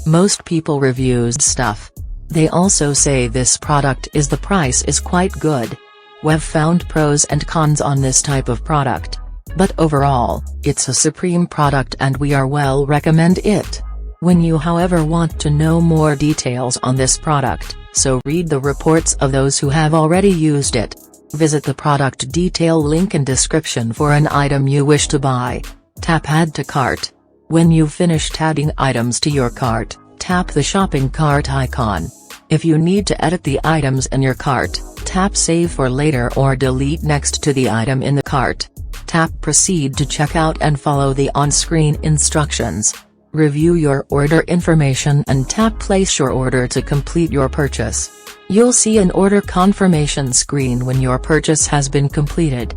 Most people reviews stuff. They also say this product is the price is quite good. We've found pros and cons on this type of product. But overall, it's a supreme product and we are well recommend it. When you however want to know more details on this product, so read the reports of those who have already used it. Visit the product detail link in description for an item you wish to buy. Tap Add to Cart. When you've finished adding items to your cart, tap the shopping cart icon. If you need to edit the items in your cart, tap Save for later or delete next to the item in the cart. Tap Proceed to checkout and follow the on-screen instructions. Review your order information and tap Place your order to complete your purchase. You'll see an order confirmation screen when your purchase has been completed.